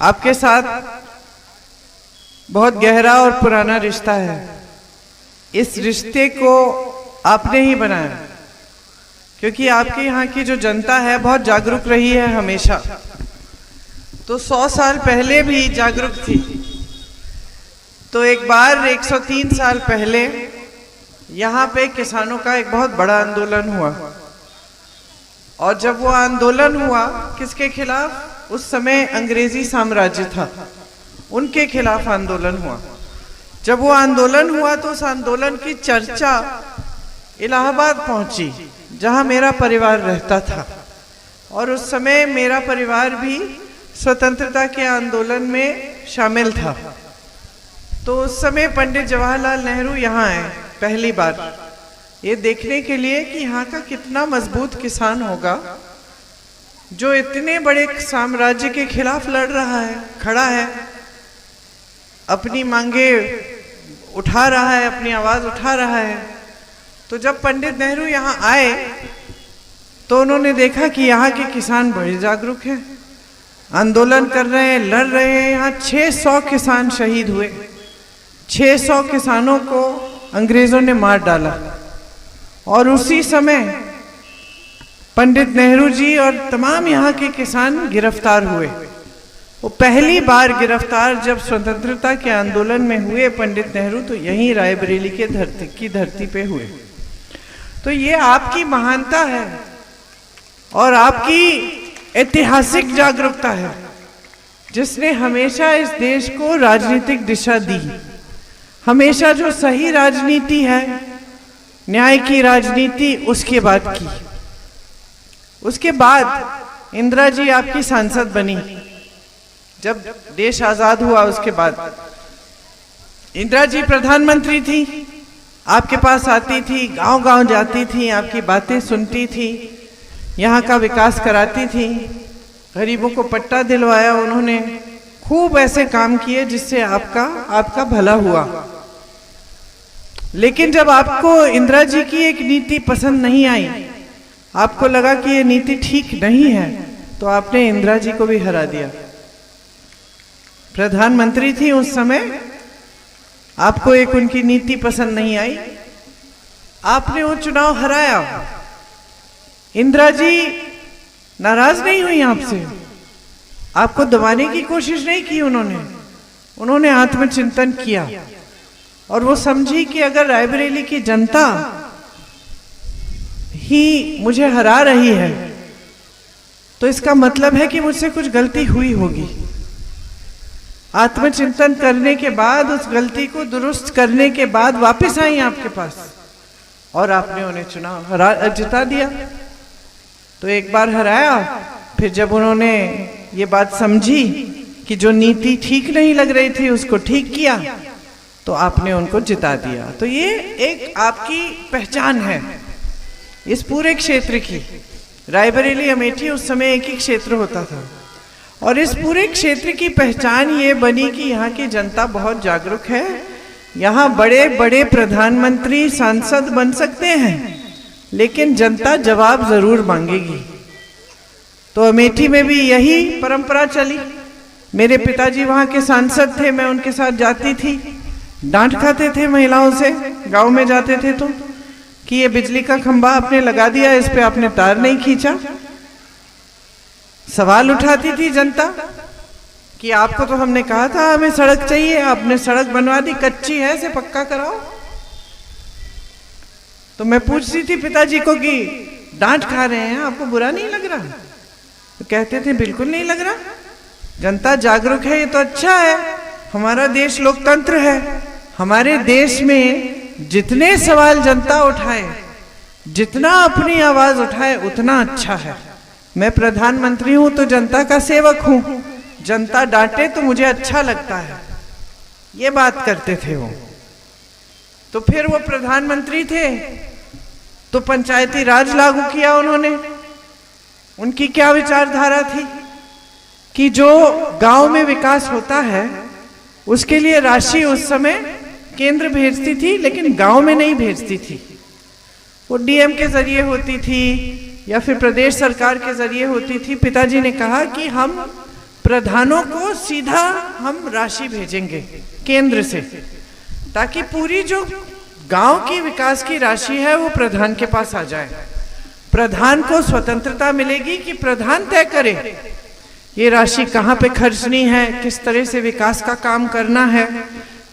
आपके साथ बहुत गहरा और पुराना रिश्ता है। इस रिश्ते को आपने ही बनाया, क्योंकि आपके यहाँ की जो जनता है बहुत जागरूक रही है हमेशा। तो 100 साल पहले भी जागरूक थी। तो एक बार 103 साल पहले यहाँ पे किसानों का एक बहुत बड़ा आंदोलन हुआ। और जब वो आंदोलन हुआ, किसके खिलाफ? उस समय अंग्रेजी साम्राज्य था, उनके खिलाफ आंदोलन हुआ। जब वो आंदोलन हुआ तो उस आंदोलन की चर्चा इलाहाबाद पहुंची, जहां मेरा परिवार रहता था। और उस समय मेरा परिवार भी स्वतंत्रता के आंदोलन में शामिल था। तो उस समय पंडित जवाहरलाल नेहरू यहाँ आए पहली बार, ये देखने के लिए कि यहाँ का कितना मजबूत किसान होगा जो इतने बड़े साम्राज्य के खिलाफ लड़ रहा है, खड़ा है, अपनी मांगे उठा रहा है, अपनी आवाज उठा रहा है। तो जब पंडित नेहरू यहाँ आए तो उन्होंने देखा कि यहाँ के किसान बड़े जागरूक हैं, आंदोलन कर रहे हैं, लड़ रहे हैं। यहाँ 600 किसान शहीद हुए। 600 किसानों को अंग्रेजों ने मार डाला। और उसी समय पंडित नेहरू जी और तमाम यहाँ के किसान गिरफ्तार हुए। वो पहली बार गिरफ्तार जब स्वतंत्रता के आंदोलन में हुए पंडित नेहरू, तो यहीं रायबरेली के धरती पे हुए। तो ये आपकी महानता है और आपकी ऐतिहासिक जागरूकता है, जिसने हमेशा इस देश को राजनीतिक दिशा दी। हमेशा जो सही राजनीति है, न्याय की राजनीति, उसके बाद की। उसके बाद इंदिरा जी आपकी सांसद बनी। जब देश आजाद हुआ उसके बाद इंदिरा जी प्रधानमंत्री थी, आपके पास आती थी, गांव-गांव जाती थी, आपकी बातें सुनती थी, यहाँ का विकास कराती थी, गरीबों को पट्टा दिलवाया उन्होंने। खूब ऐसे काम किए जिससे आपका भला हुआ। लेकिन जब आपको इंदिरा जी की एक नीति पसंद नहीं आई, आपको लगा कि ये नीति ठीक नहीं है, तो आपने इंदिरा जी को भी हरा दिया। प्रधानमंत्री थी उस समय, आपको एक उनकी नीति पसंद नहीं आई, आपने वो चुनाव हराया। इंदिरा जी नाराज नहीं हुई आपसे, आपको दबाने की कोशिश नहीं की उन्होंने आत्मचिंतन किया और वो समझी कि अगर रायबरेली की जनता ही मुझे हरा रही है तो इसका मतलब है कि मुझसे कुछ गलती हुई होगी। आत्मचिंतन करने के बाद, उस गलती को दुरुस्त करने के बाद वापस आई आपके पास और आपने उन्हें चुनाव जिता दिया। तो एक बार हराया, फिर जब उन्होंने ये बात समझी कि जो नीति ठीक नहीं लग रही थी उसको ठीक किया, तो आपने उनको जिता दिया। तो ये एक आपकी पहचान है इस पूरे क्षेत्र की। रायबरेली अमेठी उस समय एक ही क्षेत्र होता था और इस पूरे क्षेत्र की पहचान ये बनी कि यहाँ की जनता बहुत जागरूक है। यहाँ बड़े बड़े प्रधानमंत्री, सांसद बन सकते हैं, लेकिन जनता जवाब जरूर मांगेगी। तो अमेठी में भी यही परंपरा चली। मेरे पिताजी वहाँ के सांसद थे, मैं उनके साथ जाती थी, डांट खाते थे महिलाओं से, गांव में जाते थे तो कि ये बिजली का खंभा आपने लगा दिया, इस पे आपने तार नहीं खींचा। सवाल उठाती थी जनता कि आपको तो हमने कहा था हमें सड़क चाहिए, आपने सड़क बनवा दी, कच्ची है, इसे पक्का कराओ। तो मैं पूछती थी पिताजी को कि डांट खा रहे हैं, आपको बुरा नहीं लग रहा? तो कहते थे बिल्कुल नहीं लग रहा, जनता जागरूक है, ये तो अच्छा है। हमारा देश लोकतंत्र है, हमारे देश में जितने सवाल जनता उठाए, जितना अपनी आवाज उठाए, उतना अच्छा है। मैं प्रधानमंत्री हूं तो जनता का सेवक हूं, जनता डांटे तो मुझे अच्छा लगता है, ये बात करते थे वो। तो फिर वो प्रधानमंत्री थे तो पंचायती राज लागू किया उन्होंने। उनकी क्या विचारधारा थी कि जो गांव में विकास होता है उसके लिए राशि उस समय केंद्र भेजती थी, लेकिन गांव में नहीं भेजती थी। वो डीएम के जरिए होती थी या फिर प्रदेश सरकार के जरिए होती थी। पिताजी ने कहा कि हम प्रधानों को सीधा हम राशि भेजेंगे केंद्र से, ताकि पूरी जो गांव की विकास की राशि है वो प्रधान के पास आ जाए। प्रधान को स्वतंत्रता मिलेगी कि प्रधान तय करे ये राशि कहाँ पे खर्चनी है, किस तरह से विकास का काम करना है,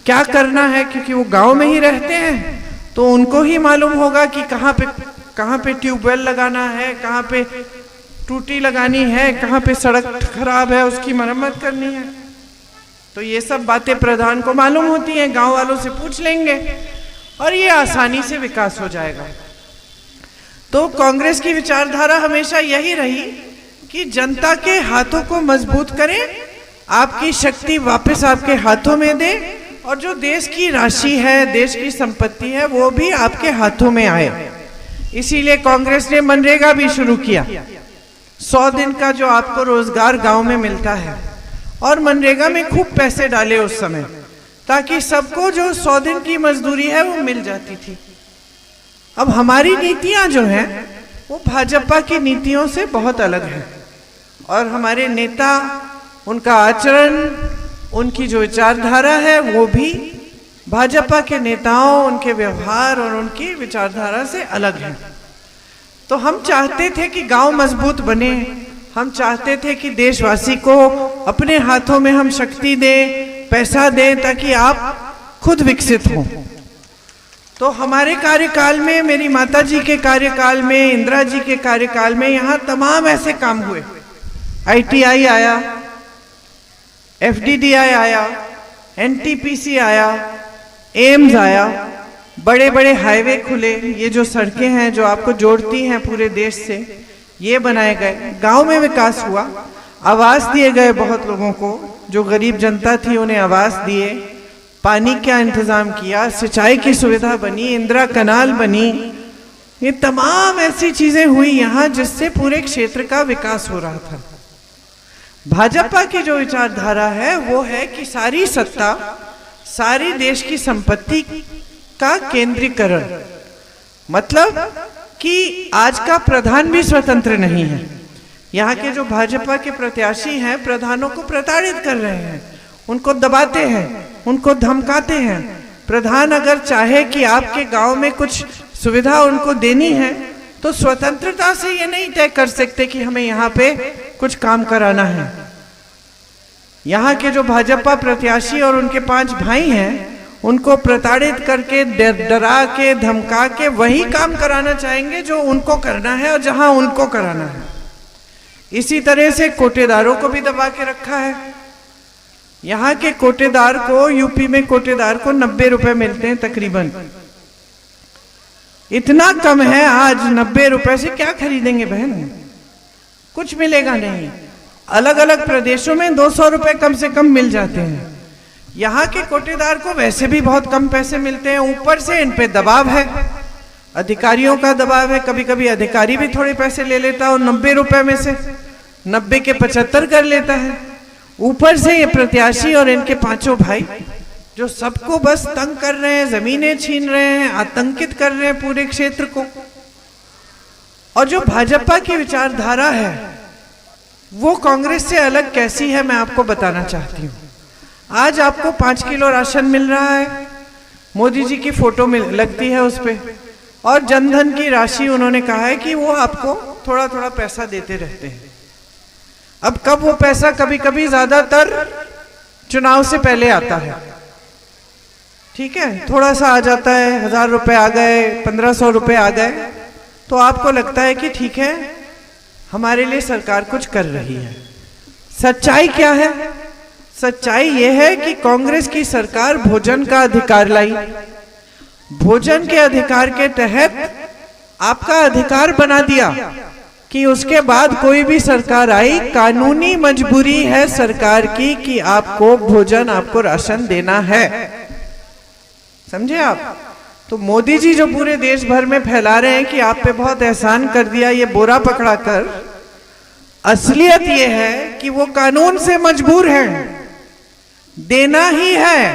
क्या करना है, क्योंकि वो गांव में ही रहते हैं तो उनको ही मालूम होगा कि कहाँ पे ट्यूबवेल लगाना है, कहाँ पे टूटी लगानी है, कहाँ पे सड़क खराब है उसकी मरम्मत करनी है। तो ये सब बातें प्रधान को मालूम होती हैं, गांव वालों से पूछ लेंगे और ये आसानी से विकास हो जाएगा। तो कांग्रेस की विचारधारा हमेशा यही रही कि जनता के हाथों को मजबूत करें, आपकी शक्ति वापस आपके हाथों में दे, और जो देश की राशि है, देश की संपत्ति है, वो भी आपके हाथों में आए। इसीलिए कांग्रेस ने मनरेगा भी शुरू किया, 100 दिन का जो आपको रोजगार गांव में मिलता है, और मनरेगा में खूब पैसे डाले उस समय, ताकि सबको जो 100 दिन की मजदूरी है वो मिल जाती थी। अब हमारी नीतियां जो हैं वो भाजपा की नीतियों से बहुत अलग है, और हमारे नेता, उनका आचरण, उनकी जो विचारधारा है वो भी भाजपा के नेताओं, उनके व्यवहार और उनकी विचारधारा से अलग है। तो हम चाहते थे कि गांव मजबूत बने, हम चाहते थे कि देशवासी को अपने हाथों में हम शक्ति दें, पैसा दें, ताकि आप खुद विकसित हों। तो हमारे कार्यकाल में, मेरी माता जी के कार्यकाल में, इंदिरा जी के कार्यकाल में यहाँ तमाम ऐसे काम हुए। ITI आया, FDDI आया, NTPC आया, एम्स आया, बड़े बड़े हाईवे खुले, ये जो सड़कें हैं जो आपको जोड़ती हैं पूरे देश से, ये बनाए गए। गांव में विकास हुआ, आवास दिए गए बहुत लोगों को, जो गरीब जनता थी उन्हें आवास दिए, पानी का इंतजाम किया, सिंचाई की सुविधा बनी, इंदिरा कनाल बनी। ये तमाम ऐसी चीजें हुई यहाँ जिससे पूरे क्षेत्र का विकास हो रहा था। भाजपा की जो विचारधारा है वो है कि सारी सत्ता, सारी देश की संपत्ति का केंद्रीकरण, मतलब कि आज का प्रधान भी स्वतंत्र नहीं है। यहाँ के जो भाजपा के प्रत्याशी हैं प्रधानों को प्रताड़ित कर रहे हैं, उनको दबाते हैं, उनको धमकाते हैं। प्रधान अगर चाहे कि आपके गांव में कुछ सुविधा उनको देनी है तो स्वतंत्रता से ये नहीं तय कर सकते कि हमें यहाँ पे कुछ काम कराना है। यहाँ के जो भाजपा प्रत्याशी और उनके 5 भाई हैं उनको प्रताड़ित करके, डरा के, धमका के वही काम कराना चाहेंगे जो उनको करना है और जहां उनको कराना है। इसी तरह से कोटेदारों को भी दबा के रखा है। यहाँ के कोटेदार को, यूपी में कोटेदार को 90 रुपए मिलते हैं तकरीबन। इतना कम है आज, 90 रुपए से क्या खरीदेंगे बहन, कुछ मिलेगा नहीं। अलग अलग प्रदेशों में 200 रुपए कम से कम मिल जाते हैं। यहाँ के कोटेदार को वैसे भी बहुत कम पैसे मिलते हैं, ऊपर से इन पे दबाव है, अधिकारियों का दबाव है। कभी कभी अधिकारी भी थोड़े पैसे ले लेता है और 90 रुपए में से 90 के 75 कर लेता है। ऊपर से ये प्रत्याशी और इनके 5 भाई जो सबको बस तंग कर रहे हैं, जमीनें छीन रहे हैं, आतंकित कर रहे हैं पूरे क्षेत्र को। और जो भाजपा की विचारधारा है वो कांग्रेस से अलग कैसी है मैं आपको बताना चाहती हूँ। आज आपको 5 किलो राशन मिल रहा है, मोदी जी की फोटो लगती है उस पे, और जनधन की राशि उन्होंने कहा है कि वो आपको थोड़ा थोड़ा पैसा देते रहते हैं। अब कब वो पैसा, कभी कभी ज्यादातर चुनाव से पहले आता है, ठीक है, थोड़ा सा आ जाता है, 1000 रुपए आ गए, 1500 रुपए आ गए, तो आपको लगता है कि ठीक है हमारे लिए सरकार कुछ कर रही है। सच्चाई क्या है? सच्चाई यह है कि कांग्रेस की सरकार भोजन का अधिकार लाई। भोजन के अधिकार के तहत आपका अधिकार बना दिया कि उसके बाद कोई भी सरकार आई, कानूनी मजबूरी है सरकार की कि आपको भोजन, आपको राशन देना है। समझे आप? तो मोदी जी जो पूरे देश भर में फैला रहे हैं कि आप पे बहुत एहसान कर दिया ये बोरा पकड़ा कर, असलियत ये है कि वो कानून से मजबूर हैं, देना ही है,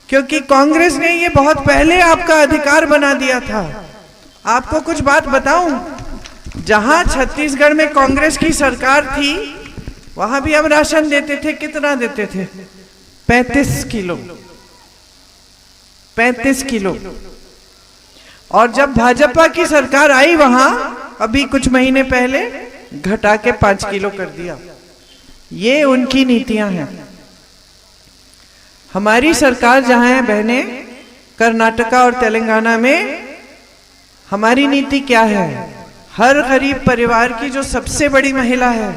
क्योंकि कांग्रेस ने ये बहुत पहले आपका अधिकार बना दिया था। आपको कुछ बात बताऊं, जहां छत्तीसगढ़ में कांग्रेस की सरकार थी वहां भी हम राशन देते थे, कितना देते थे? 35 किलो, 35 किलो। और जब भाजपा की सरकार आई वहां अभी कुछ महीने पहले, घटा के 5 किलो कर दिया। ये उनकी नीतियां हैं। हमारी सरकार जहां है बहनें, कर्नाटका और तेलंगाना में हमारी नीति क्या है? हर गरीब परिवार की जो सबसे बड़ी महिला है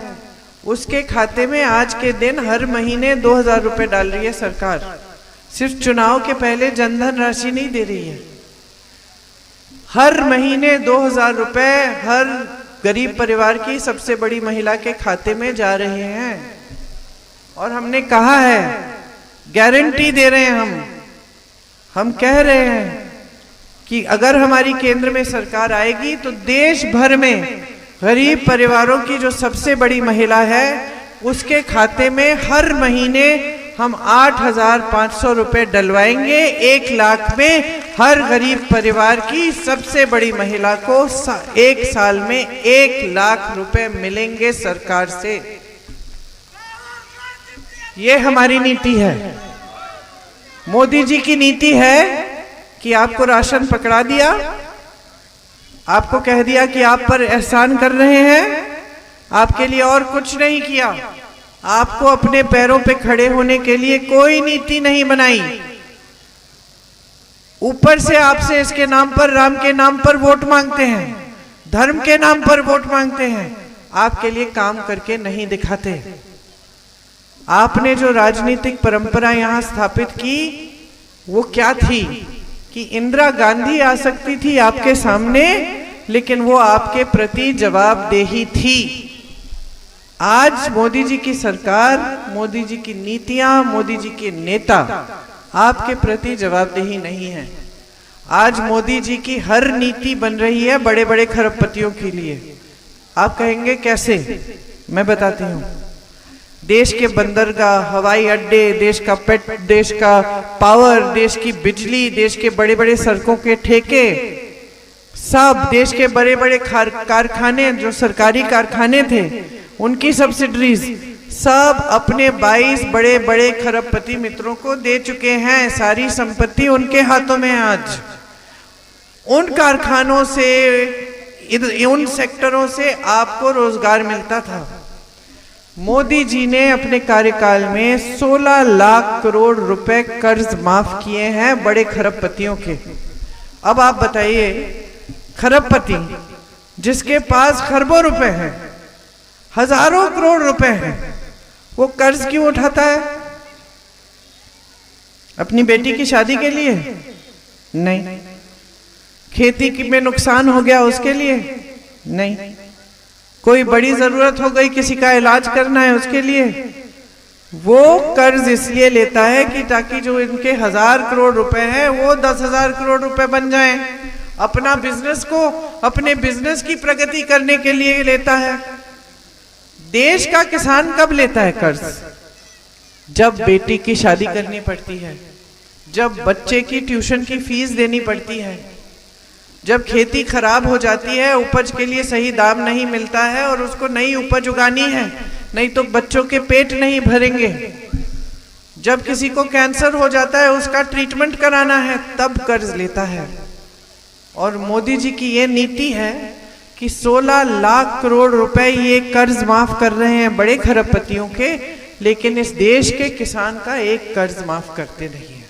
उसके खाते में आज के दिन हर महीने 2000 रुपए डाल रही है सरकार। सिर्फ चुनाव के पहले जनधन राशि नहीं दे रही है, हर महीने 2000 रुपए हर गरीब परिवार की सबसे बड़ी महिला के खाते में जा रहे हैं। और हमने कहा है, गारंटी दे रहे हैं, हम कह रहे हैं कि अगर हमारी केंद्र में सरकार आएगी तो देश भर में गरीब परिवारों की जो सबसे बड़ी महिला है उसके खाते में हर महीने हम 8500 रुपए डलवाएंगे। 1 लाख में हर गरीब परिवार की सबसे बड़ी महिला को 1 साल में 1 लाख रुपए मिलेंगे सरकार से। ये हमारी नीति है। मोदी जी की नीति है कि आपको राशन पकड़ा दिया, आपको कह दिया कि आप पर एहसान कर रहे हैं, आपके लिए और कुछ नहीं किया, आपको अपने पैरों पे खड़े होने के लिए कोई नीति नहीं बनाई। ऊपर से आपसे इसके नाम पर, राम के नाम पर वोट मांगते हैं, धर्म के नाम पर वोट मांगते हैं, आपके लिए काम करके नहीं दिखाते। आपने जो राजनीतिक परंपरा यहां स्थापित की वो क्या थी कि इंदिरा गांधी आ सकती थी आपके सामने, लेकिन वो आपके प्रति जवाबदेही थी। आज मोदी जी की सरकार, मोदी जी की नीतियां, मोदी जी के नेता आपके प्रति जवाबदेही नहीं है। आज मोदी जी की हर नीति बन रही है बड़े बड़े खरबपतियों के लिए। आप कहेंगे कैसे? मैं बताती हूं। देश के बंदरगाह, हवाई अड्डे, देश का पेट, देश का पावर, देश की बिजली, देश के बड़े बड़े सड़कों के ठेके, सब देश के बड़े बड़े कारखाने, जो सरकारी कारखाने थे उनकी सब्सिडीज सब अपने 22 बड़े बड़े खरबपति मित्रों को दे चुके हैं। सारी संपत्ति उनके हाथों में है आज। उन कारखानों से, उन सेक्टरों से आपको रोजगार मिलता था। मोदी जी ने अपने कार्यकाल में 16 लाख करोड़ रुपए कर्ज माफ किए हैं बड़े खरबपतियों के। अब आप बताइए, खरबपति जिसके पास खरबों रुपए हैं, हजारों करोड़ रुपए हैं, वो कर्ज क्यों उठाता है? अपनी बेटी की शादी के लिए नहीं, खेती में नुकसान हो गया उसके लिए नहीं, कोई बड़ी जरूरत हो गई, किसी का इलाज करना है उसके लिए। वो कर्ज इसलिए लेता है कि ताकि जो इनके 1000 करोड़ रुपए हैं वो 10,000 करोड़ रुपए बन जाएं। अपना बिजनेस को, अपने बिजनेस की प्रगति करने के लिए लेता है। देश का किसान कब लेता है कर्ज? जब बेटी की शादी करनी पड़ती है, जब बच्चे की ट्यूशन की फीस देनी पड़ती है, जब खेती खराब हो जाती है, उपज के लिए सही दाम नहीं मिलता है और उसको नई उपज उगानी है, नहीं तो बच्चों के पेट नहीं भरेंगे। जब किसी को कैंसर हो जाता है, उसका ट्रीटमेंट कराना है, तब कर्ज लेता है। और मोदी जी की ये नीति है कि 16 लाख करोड़ रुपए ये कर्ज माफ कर रहे हैं बड़े खरबपतियों के, लेकिन इस देश के किसान का एक कर्ज माफ करते नहीं है।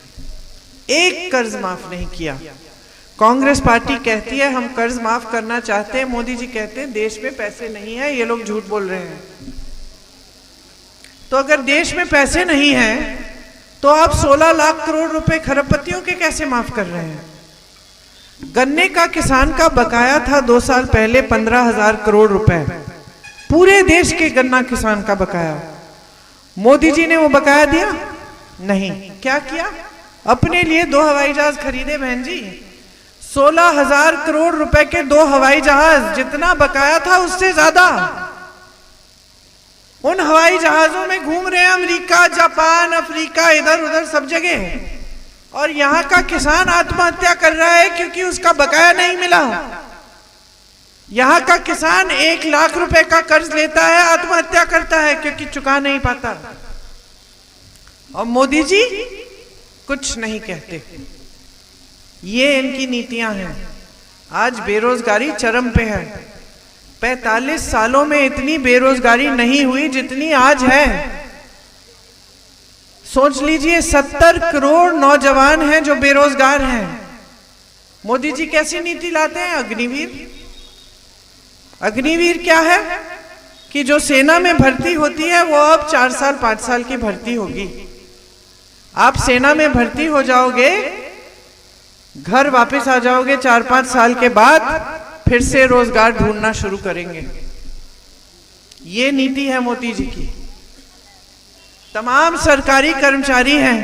एक कर्ज माफ नहीं किया। कांग्रेस पार्टी कहती है हम कर्ज माफ करना चाहते हैं, मोदी जी कहते हैं देश में पैसे नहीं है, ये लोग झूठ बोल रहे हैं। तो अगर देश में पैसे नहीं हैं तो आप 16 लाख करोड़ रुपए खरबपतियों के कैसे माफ कर रहे हैं? गन्ने का किसान का बकाया था 2 साल पहले 15,000 करोड़ रुपए, पूरे देश के गन्ना किसान का बकाया। मोदी जी ने वो बकाया दिया? नहीं। क्या किया? अपने लिए 2 हवाई जहाज खरीदे बहन जी। 16,000 करोड़ रुपए के 2 हवाई जहाज, जितना बकाया था उससे ज्यादा। उन हवाई जहाजों में घूम रहे हैं अमेरिका, जापान, अफ्रीका, इधर उधर सब जगह, और यहां का किसान आत्महत्या कर रहा है क्योंकि उसका बकाया नहीं मिला। यहाँ का किसान 1 लाख रुपए का कर्ज लेता है, आत्महत्या करता है क्योंकि चुका नहीं पाता, और मोदी जी कुछ नहीं कहते। ये इनकी नीतियां हैं। आज बेरोजगारी चरम पे है। 45 सालों में इतनी बेरोजगारी नहीं हुई जितनी आज है। सोच लीजिए, 70 करोड़ नौजवान हैं जो बेरोजगार हैं। मोदी जी कैसी नीति लाते हैं? अग्निवीर। अग्निवीर क्या है कि जो सेना में भर्ती होती है वो अब 4 साल 5 साल की भर्ती होगी। आप सेना में भर्ती हो जाओगे, घर वापस आ जाओगे 4-5 साल के बाद, फिर से रोजगार ढूंढना शुरू करेंगे। ये नीति है मोदी जी की। तमाम सरकारी कर्मचारी हैं,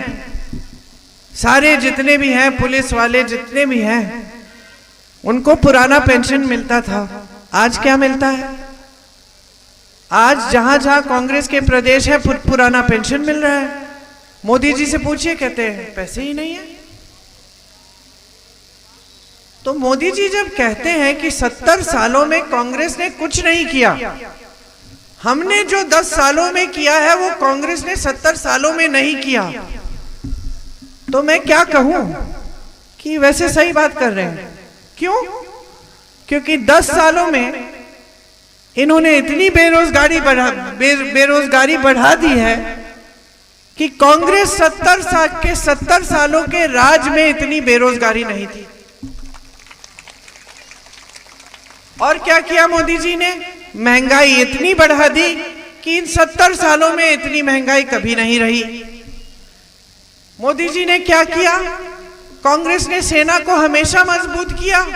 सारे जितने भी हैं, पुलिस वाले जितने भी हैं, उनको पुराना पेंशन मिलता था। आज क्या मिलता है? आज जहां जहां कांग्रेस के प्रदेश है पुराना पेंशन मिल रहा है। मोदी जी से पूछिए, कहते हैं पैसे ही नहीं है। तो मोदी जी जब कहते हैं कि 70 सालों में कांग्रेस ने कुछ नहीं किया, हमने जो 10 सालों में किया है वो कांग्रेस ने 70 सालों में नहीं किया, तो मैं क्या कहूं कि वैसे सही बात कर रहे हैं। क्यों? क्योंकि 10 सालों में इन्होंने इतनी बेरोजगारी बढ़ा दी है कि कांग्रेस 70 सालों के राज में इतनी बेरोजगारी नहीं थी। और क्या किया मोदी जी ने? महंगाई इतनी बढ़ा दी कि इन 70 सालों में इतनी महंगाई कभी नहीं रही। मोदी जी ने क्या किया? कांग्रेस ने सेना को हमेशा मजबूत किया,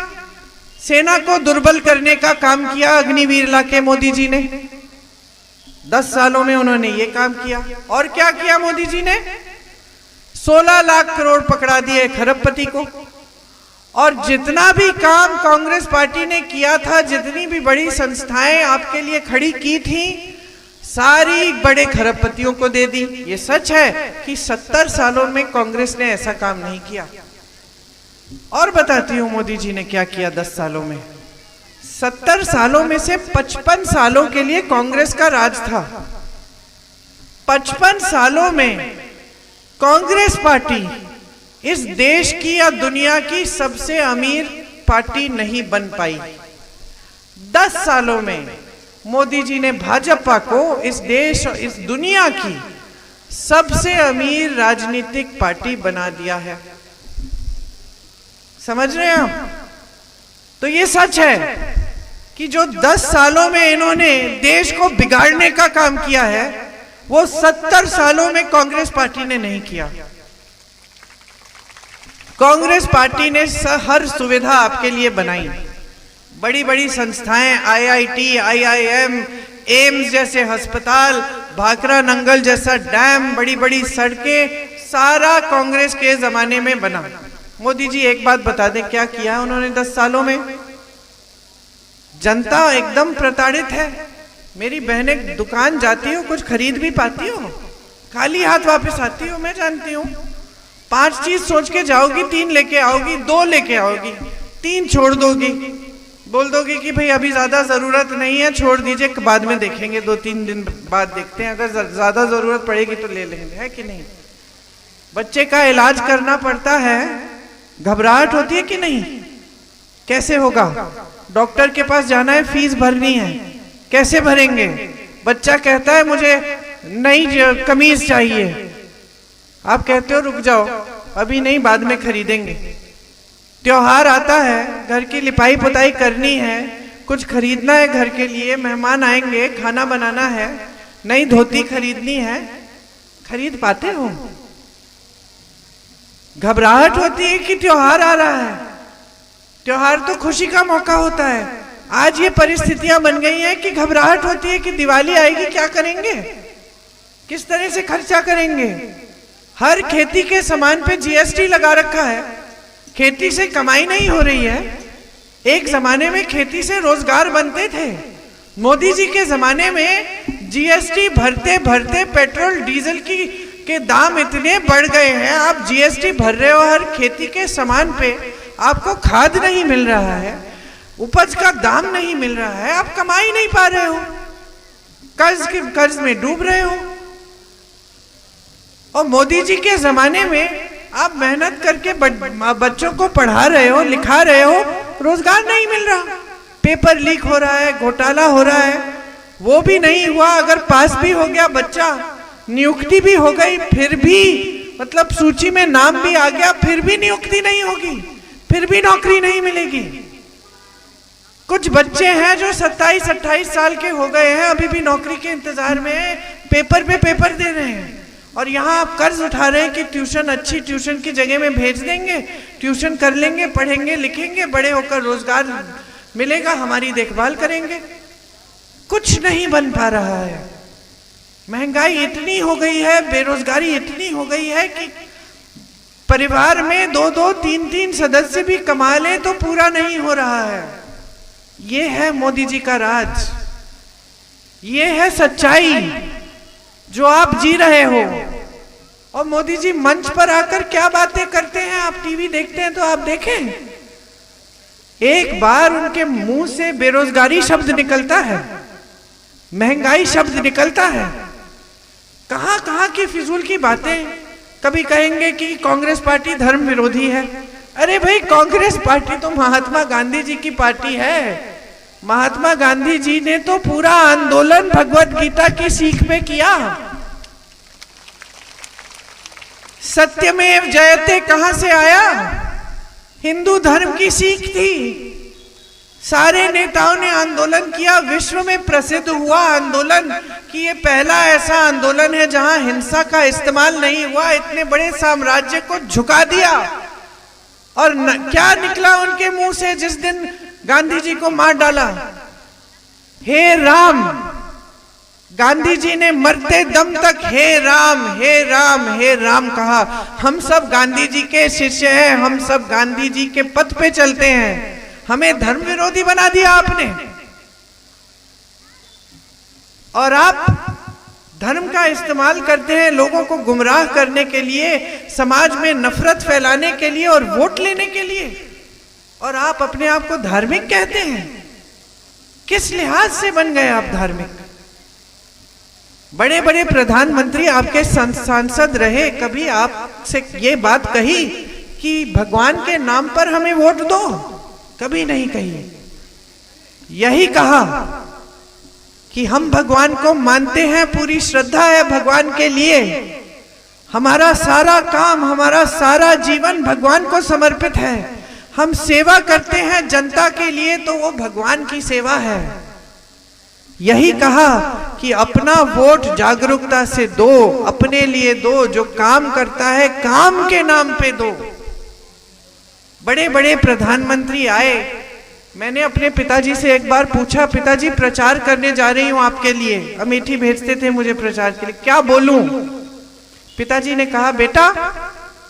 सेना को दुर्बल करने का काम किया अग्निवीर लाके मोदी जी ने। 10 सालों में उन्होंने ये काम किया। और क्या किया मोदी जी ने? 16 लाख करोड़ पकड़ा दिए खरबपति को। और जितना भी काम कांग्रेस पार्टी ने किया था, जितनी भी बड़ी संस्थाएं आपके लिए खड़ी की थी, सारी बड़े खरबपतियों को दे दी। ये सच है कि 70 सालों में कांग्रेस ने ऐसा काम नहीं किया। और बताती हूं मोदी जी ने क्या किया 10 सालों में। 70 सालों में से 55 सालों के लिए कांग्रेस का राज था। 55 सालों में कांग्रेस पार्टी इस देश की या दुनिया की सबसे अमीर पार्टी नहीं बन पाई। 10 सालों में मोदी जी ने भाजपा को इस देश और इस दुनिया की सबसे अमीर राजनीतिक पार्टी बना दिया है। समझ रहे हैं आप? तो ये सच है कि जो 10 सालों में इन्होंने देश को बिगाड़ने का काम किया है, वो 70 सालों में कांग्रेस पार्टी ने नहीं किया। कांग्रेस पार्टी ने हर सुविधा आपके लिए बनाई। बड़ी बड़ी संस्थाएं, IIT, IIM, एम्स जैसे अस्पताल, भाखरा नंगल जैसा डैम, बड़ी बड़ी सड़कें, सारा कांग्रेस के जमाने में बना। मोदी जी एक बात बता दें, क्या किया उन्होंने 10 सालों में? जनता एकदम प्रताड़ित है। मेरी बहनें दुकान जाती हो, कुछ खरीद भी पाती हो? खाली हाथ वापस आती हो? मैं जानती हूँ। 5 चीज सोच के जाओगी, 3 लेके आओगी, 2 लेके आओगी, 3 छोड़ दोगी। बोल दोगी कि भाई अभी ज्यादा जरूरत नहीं है, छोड़ दीजिए, बाद में देखेंगे, 2-3 दिन बाद देखते हैं, अगर ज्यादा जरूरत पड़ेगी तो ले लेंगे, है कि नहीं? बच्चे का इलाज करना पड़ता है, घबराहट होती है कि नहीं? कैसे होगा? डॉक्टर के पास जाना है, फीस भरनी है, कैसे भरेंगे? बच्चा कहता है मुझे नई कमीज चाहिए, आप कहते हो रुक जाओ, अभी नहीं, बाद में खरीदेंगे। त्योहार आता है, घर की लिपाई पुताई करनी है, कुछ खरीदना है घर के लिए, मेहमान आएंगे, खाना बनाना है, नई धोती खरीदनी है, खरीद पाते हो? घबराहट होती है कि त्योहार आ रहा है। त्योहार तो खुशी का मौका होता है। आज ये परिस्थितियां बन गई हैं कि घबराहट होती है कि दिवाली आएगी, क्या करेंगे, किस तरह से खर्चा करेंगे। हर खेती के सामान पे GST लगा रखा है, खेती से कमाई नहीं हो रही है। एक जमाने में खेती से रोजगार बनते थे। मोदी जी के जमाने में GST भरते भरते पेट्रोल डीजल के दाम इतने बढ़ गए हैं, आप GST भर रहे हो हर खेती के सामान पे, आपको खाद नहीं मिल रहा है, उपज का दाम नहीं मिल रहा है, आप कमा ही नहीं पा रहे हो, कर्ज में डूब रहे हो। और मोदी जी के जमाने में आप मेहनत करके बच्चों को पढ़ा रहे हो, लिखा रहे हो, रोजगार नहीं मिल रहा, पेपर लीक हो रहा है, घोटाला हो रहा है, वो भी नहीं हुआ। अगर पास भी हो गया बच्चा, नियुक्ति भी हो गई, फिर भी मतलब सूची में नाम भी आ गया, फिर भी नियुक्ति नहीं होगी, फिर भी नौकरी नहीं मिलेगी। कुछ बच्चे हैं जो 27-28 साल के हो गए हैं, अभी भी नौकरी के इंतजार में हैं, पेपर पे पेपर दे रहे हैं। और यहाँ आप कर्ज उठा रहे हैं कि ट्यूशन, अच्छी ट्यूशन की जगह में भेज देंगे, ट्यूशन कर लेंगे, पढ़ेंगे, लिखेंगे, बड़े होकर रोजगार मिलेगा, हमारी देखभाल करेंगे। कुछ नहीं बन पा रहा है। महंगाई इतनी हो गई है, बेरोजगारी इतनी हो गई है कि परिवार में 2-2, 3-3 सदस्य भी कमा लें तो पूरा नहीं हो रहा है। ये है मोदी जी का राज, ये है सच्चाई जो आप जी रहे हो। और मोदी जी मंच पर आकर क्या बातें करते हैं, आप टीवी देखते हैं तो आप देखें, एक बार उनके मुंह से बेरोजगारी शब्द निकलता है, महंगाई शब्द निकलता है, कहां कहां की फिजूल की बातें। कभी कहेंगे कि कांग्रेस पार्टी धर्म विरोधी है। अरे भाई, कांग्रेस पार्टी तो महात्मा गांधी जी की पार्टी है। महात्मा गांधी जी ने तो पूरा आंदोलन भगवत गीता की सीख पे किया। सत्यमेव जयते कहां से आया? हिंदू धर्म की सीख थी। सारे नेताओं ने आंदोलन किया, विश्व में प्रसिद्ध हुआ आंदोलन कि ये पहला ऐसा आंदोलन है जहां हिंसा का इस्तेमाल नहीं हुआ। इतने बड़े साम्राज्य को झुका दिया। और क्या निकला उनके मुंह से जिस दिन गांधी जी को मार डाला? हे राम। गांधी जी ने मरते दम तक हे राम, हे राम, हे राम कहा। हम सब गांधी जी के शिष्य हैं, हम सब गांधी जी के पथ पे चलते हैं। हमें धर्म विरोधी बना दिया आपने। और आप धर्म का इस्तेमाल करते हैं लोगों को गुमराह करने के लिए, समाज में नफरत फैलाने के लिए और वोट लेने के लिए। और आप अपने आप को धार्मिक कहते हैं। किस लिहाज से बन गए आप धार्मिक? बड़े बड़े प्रधानमंत्री आपके सांसद रहे, कभी आपसे ये बात कही कि भगवान के नाम पर हमें वोट दो? कभी नहीं कही। यही कहा कि हम भगवान को मानते हैं, पूरी श्रद्धा है भगवान के लिए, हमारा सारा काम, हमारा सारा जीवन भगवान को समर्पित है। हम सेवा करते हैं जनता के लिए तो वो भगवान की सेवा है। यही कहा कि अपना वोट जागरूकता से दो, अपने लिए दो, जो काम करता है काम के नाम पे दो। बड़े बड़े प्रधानमंत्री आए। मैंने अपने पिताजी से एक बार पूछा, पिताजी प्रचार करने जा रही हूं आपके लिए, अमेठी भेजते थे मुझे प्रचार के लिए, क्या बोलूं? पिताजी ने कहा, बेटा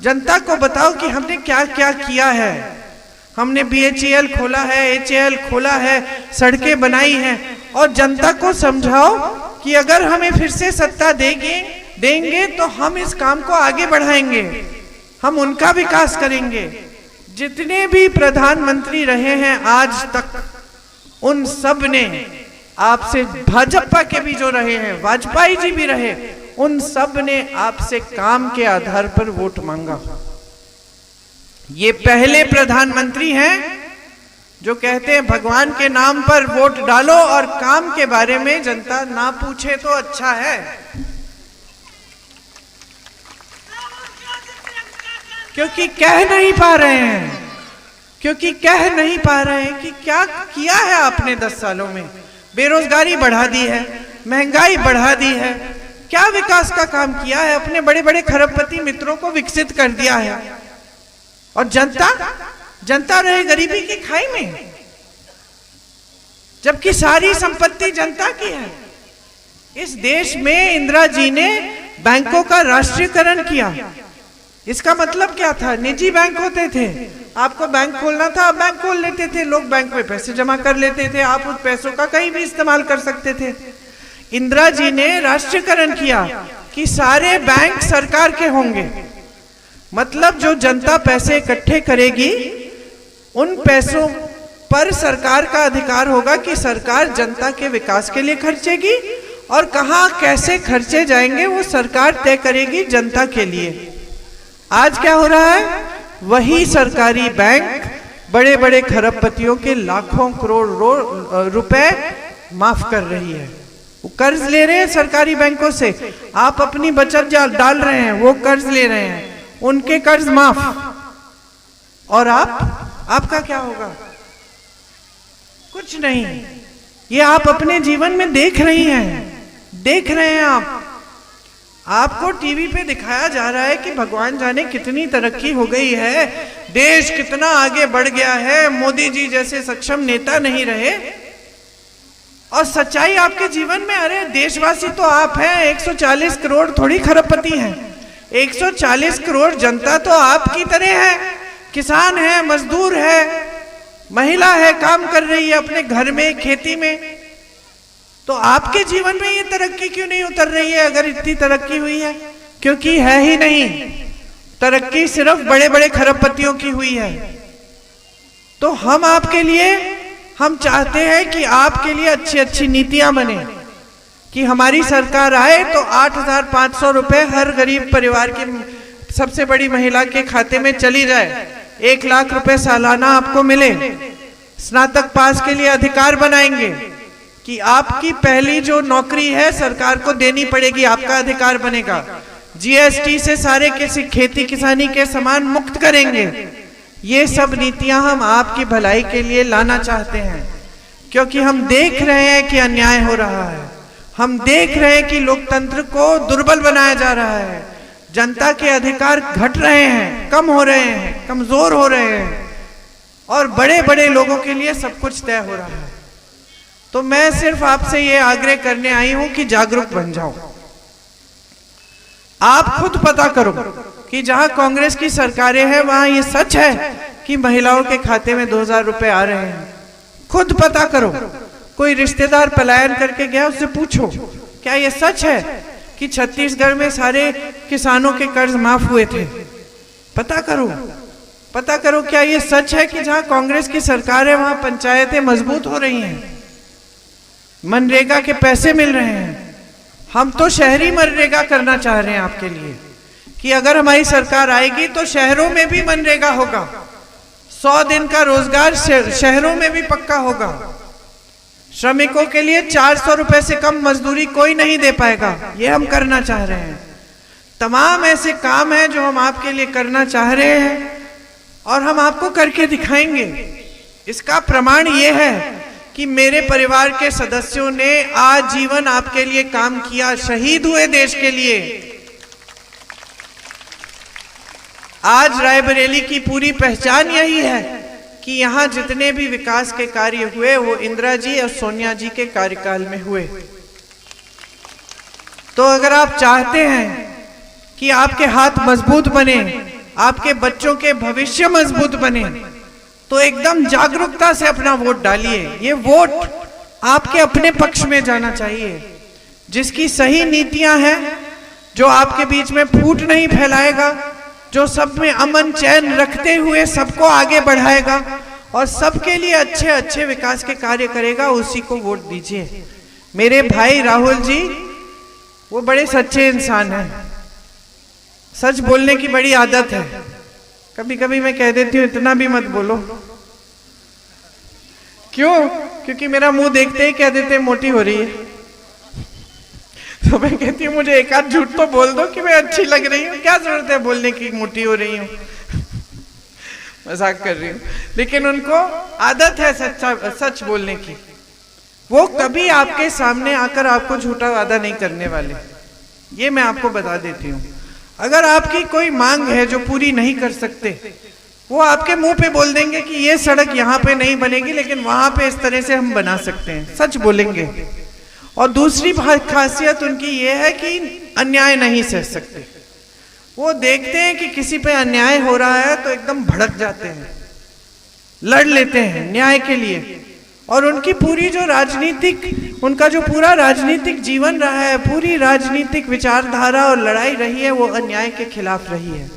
जनता को बताओ कि हमने क्या क्या किया है। हमने BHEL खोला है, HAL खोला है, सड़कें बनाई हैं, और जनता को समझाओ कि अगर हमें फिर से सत्ता देंगे तो हम इस काम को आगे बढ़ाएंगे, हम उनका विकास करेंगे। जितने भी प्रधानमंत्री रहे हैं आज तक, उन सब ने आपसे, भाजपा के भी जो रहे हैं, वाजपेयी जी भी रहे, उन सब ने आपसे काम के आधार पर वोट मांगा। ये पहले प्रधानमंत्री हैं जो कहते हैं भगवान के नाम पर वोट डालो और काम के बारे में जनता ना पूछे तो अच्छा है। क्योंकि कह नहीं पा रहे हैं, क्योंकि कह नहीं पा रहे हैं कि क्या किया है आपने 10 सालों में। बेरोजगारी बढ़ा दी है, महंगाई बढ़ा दी है, क्या विकास का काम किया है? अपने बड़े बड़े खरबपति मित्रों को विकसित कर दिया है। और जनता रहे गरीबी की खाई में, जबकि सारी संपत्ति जनता की है। इस देश में इंदिरा जी ने बैंकों का राष्ट्रीयकरण किया। इसका मतलब क्या था? निजी बैंक होते थे, आपको बैंक खोलना था, आप बैंक खोल लेते थे, लोग बैंक में पैसे जमा कर लेते थे, आप उस पैसों का कहीं भी इस्तेमाल कर सकते थे। इंदिरा जी ने राष्ट्रीयकरण किया कि सारे बैंक सरकार के होंगे। मतलब जो जनता पैसे इकट्ठे करेगी, उन पैसों पर सरकार का अधिकार होगा कि सरकार जनता के विकास के लिए खर्चेगी और कहां कैसे खर्चे जाएंगे वो सरकार तय करेगी जनता के लिए। आज क्या हो रहा है, वही सरकारी बैंक बड़े बड़े खरबपतियों के लाखों करोड़ रुपए माफ कर रही है। वो कर्ज ले रहे हैं सरकारी बैंकों से, आप अपनी बचत डाल रहे हैं, वो कर्ज ले रहे हैं, उनके कर्ज माफ, और आपका क्या होगा? कुछ नहीं। ये आप अपने जीवन में देख रहे हैं आपको टीवी पे दिखाया जा रहा है कि भगवान जाने कितनी तरक्की हो गई है, देश कितना आगे बढ़ गया है, मोदी जी जैसे सक्षम नेता नहीं रहे। और सच्चाई आपके जीवन में, अरे देशवासी तो आप हैं, 140 करोड़ थोड़ी खरबपति हैं, 140 करोड़ जनता तो आपकी तरह है, किसान है, मजदूर है, महिला है, काम कर रही है अपने घर में, खेती में। तो आपके जीवन में ये तरक्की क्यों नहीं उतर रही है? अगर इतनी तरक्की हुई है, क्योंकि है ही नहीं, तरक्की सिर्फ बड़े बड़े खरबपतियों की हुई है। तो हम चाहते हैं कि आपके लिए अच्छी अच्छी नीतियां बने, कि हमारी सरकार आए तो 8,500 रुपए हर गरीब परिवार के सबसे बड़ी महिला के खाते में चली जाए, 1 लाख रुपए सालाना आपको मिले, स्नातक पास के लिए अधिकार बनाएंगे कि आपकी पहली जो नौकरी है सरकार को देनी पड़ेगी, आपका अधिकार बनेगा। जीएसटी से सारे खेती किसानी के सामान मुक्त करेंगे। ये सब नीतियां हम आपकी भलाई के लिए लाना चाहते हैं, क्योंकि हम देख रहे हैं कि अन्याय हो रहा है, हम देख रहे हैं कि लोकतंत्र को दुर्बल बनाया जा रहा है, जनता के अधिकार घट रहे हैं, कम हो रहे हैं, कमजोर हो रहे हैं, और बड़े बड़े लोगों के लिए सब कुछ तय हो रहा है। तो मैं सिर्फ आपसे ये आग्रह करने आई हूं कि जागरूक बन जाओ। आप खुद पता करो कि जहां कांग्रेस की सरकारें हैं वहां ये सच है कि महिलाओं के खाते में 2,000 रुपए आ रहे हैं। खुद पता करो, कोई रिश्तेदार पलायन करके गया, उससे पूछो क्या ये सच है कि छत्तीसगढ़ में सारे किसानों के कर्ज माफ हुए थे? पता करो क्या ये सच है कि जहां कांग्रेस की सरकार है वहां पंचायतें मजबूत हो रही हैं, मनरेगा के पैसे मिल रहे हैं। हम तो शहरी मनरेगा करना चाह रहे हैं आपके लिए, कि अगर हमारी सरकार आएगी तो शहरों में भी मनरेगा होगा, 100 दिन का रोजगार शहरों में भी पक्का होगा। श्रमिकों के लिए 400 रुपए से कम मजदूरी कोई नहीं दे पाएगा, ये हम करना चाह रहे हैं। तमाम ऐसे काम हैं जो हम आपके लिए करना चाह रहे हैं और हम आपको करके दिखाएंगे। इसका प्रमाण ये है कि मेरे परिवार के सदस्यों ने आजीवन आपके लिए काम किया, शहीद हुए देश के लिए। आज रायबरेली की पूरी पहचान यही है कि यहाँ जितने भी विकास के कार्य हुए वो इंदिरा जी और सोनिया जी के कार्यकाल में हुए। तो अगर आप चाहते हैं कि आपके हाथ मजबूत बने, आपके बच्चों के भविष्य मजबूत बने, तो एकदम जागरूकता से अपना वोट डालिए। ये वोट आपके अपने पक्ष में जाना चाहिए, जिसकी सही नीतियां हैं, जो आपके बीच में फूट नहीं फैलाएगा, जो सब में अमन चैन रखते हुए सबको आगे बढ़ाएगा और सबके लिए अच्छे अच्छे विकास के कार्य करेगा, उसी को वोट दीजिए। मेरे भाई राहुल जी वो बड़े सच्चे इंसान हैं, सच बोलने की बड़ी आदत है। कभी कभी मैं कह देती हूँ इतना भी मत बोलो। क्यों? क्योंकि मेरा मुंह देखते ही कह देते हैं मोटी हो रही है। तो मैं कहती हूँ मुझे एक आध झूठ तो बोल दो कि मैं अच्छी लग रही हूँ, क्या जरूरत है बोलने की मोटी हो रही हूँ। मजाक कर रही हूँ, लेकिन उनको आदत है सच बोलने की। वो कभी आपके सामने आकर आपको झूठा वादा नहीं करने वाले, ये मैं आपको बता देती हूँ। अगर आपकी कोई मांग है जो पूरी नहीं कर सकते, वो आपके मुंह पे बोल देंगे कि ये सड़क यहाँ पे नहीं बनेगी लेकिन वहां पे इस तरह से हम बना सकते हैं, सच बोलेंगे। और दूसरी खासियत उनकी ये है कि अन्याय नहीं सह सकते। वो देखते हैं कि किसी पे अन्याय हो रहा है तो एकदम भड़क जाते हैं, लड़ लेते हैं न्याय के लिए। और उनकी पूरी जो उनका जो पूरा राजनीतिक जीवन रहा है, पूरी राजनीतिक विचारधारा और लड़ाई रही है, वो अन्याय के खिलाफ रही है।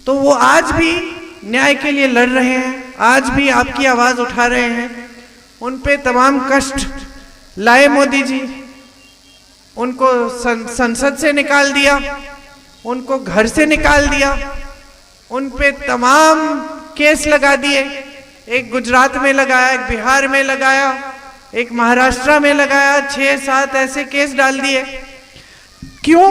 तो वो आज भी न्याय के लिए लड़ रहे हैं। आज भी आपकी आवाज उठा रहे हैं, उन पे तमाम कष्ट लाए मोदी जी। उनको संसद से निकाल दिया, उनको घर से निकाल दिया, उन पे तमाम केस लगा दिए। एक गुजरात में लगाया, एक बिहार में लगाया, एक महाराष्ट्र में लगाया, 6-7 ऐसे केस डाल दिए। क्यों?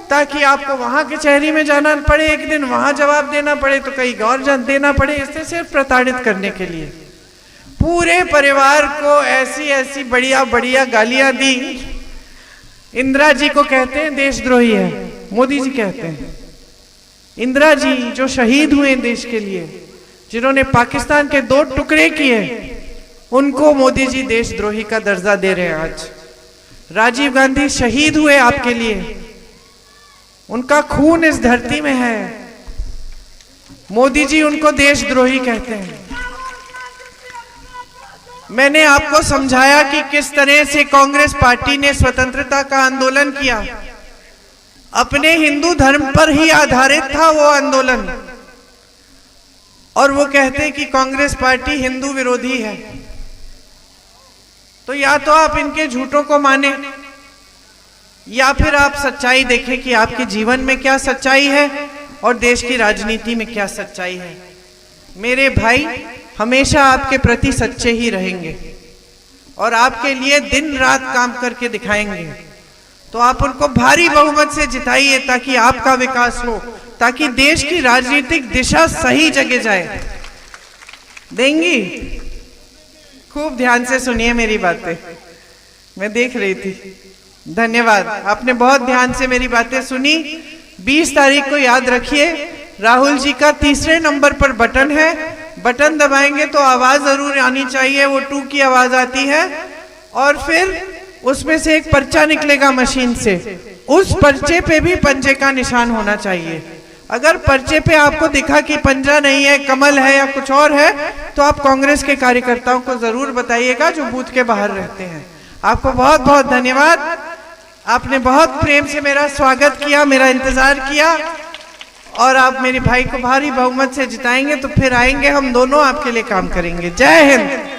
ताकि आपको वहां कचहरी में जाना पड़े, एक दिन वहां जवाब देना पड़े तो कहीं और देना पड़े, इससे सिर्फ प्रताड़ित करने के लिए। पूरे परिवार को ऐसी ऐसी बढ़िया बढ़िया गालियां दी। इंदिरा जी को कहते हैं देशद्रोही है, मोदी जी कहते हैं। इंदिरा जी जो शहीद हुए देश के लिए, जिन्होंने पाकिस्तान के 2 टुकड़े किए, उनको मोदी जी देशद्रोही का दर्जा दे रहे हैं आज। राजीव गांधी शहीद हुए आपके लिए, उनका खून इस धरती में है, मोदी जी उनको देशद्रोही कहते हैं। मैंने आपको समझाया कि किस तरह से कांग्रेस पार्टी ने स्वतंत्रता का आंदोलन किया। अपने हिंदू धर्म पर ही आधारित था वो आंदोलन, और वो कहते हैं कि कांग्रेस पार्टी हिंदू विरोधी है। तो या तो आप इनके झूठों को माने, या फिर आप सच्चाई देखें कि आपके जीवन में क्या सच्चाई है और देश की राजनीति में क्या सच्चाई है। मेरे भाई हमेशा आपके प्रति सच्चे ही रहेंगे और आपके लिए दिन रात काम करके दिखाएंगे। तो आप उनको भारी बहुमत से जिताइए ताकि आपका विकास हो, ताकि देश की राजनीतिक दिशा सही जगह जाए। देंगी? खूब ध्यान से सुनिए मेरी बातें, मैं देख रही थी। धन्यवाद, आपने बहुत ध्यान से मेरी बातें सुनी। 20 तारीख को याद रखिए, राहुल जी का 3रे नंबर पर बटन है, बटन दबाएंगे तो आवाज जरूर आनी चाहिए, वो 2 की आवाज आती है, और फिर उसमें से एक पर्चा निकलेगा मशीन से। उस पर्चे पे भी पंजे का निशान होना चाहिए। अगर पर्चे पे आपको दिखा कि पंजा नहीं है, कमल है या कुछ और है, तो आप कांग्रेस के कार्यकर्ताओं को जरूर बताइएगा जो बूथ के बाहर रहते हैं। आपको बहुत बहुत धन्यवाद, आपने बहुत प्रेम से मेरा स्वागत किया, मेरा इंतजार किया, और आप मेरे भाई को भारी बहुमत से जिताएंगे तो फिर आएंगे, हम दोनों आपके लिए काम करेंगे। जय हिंद।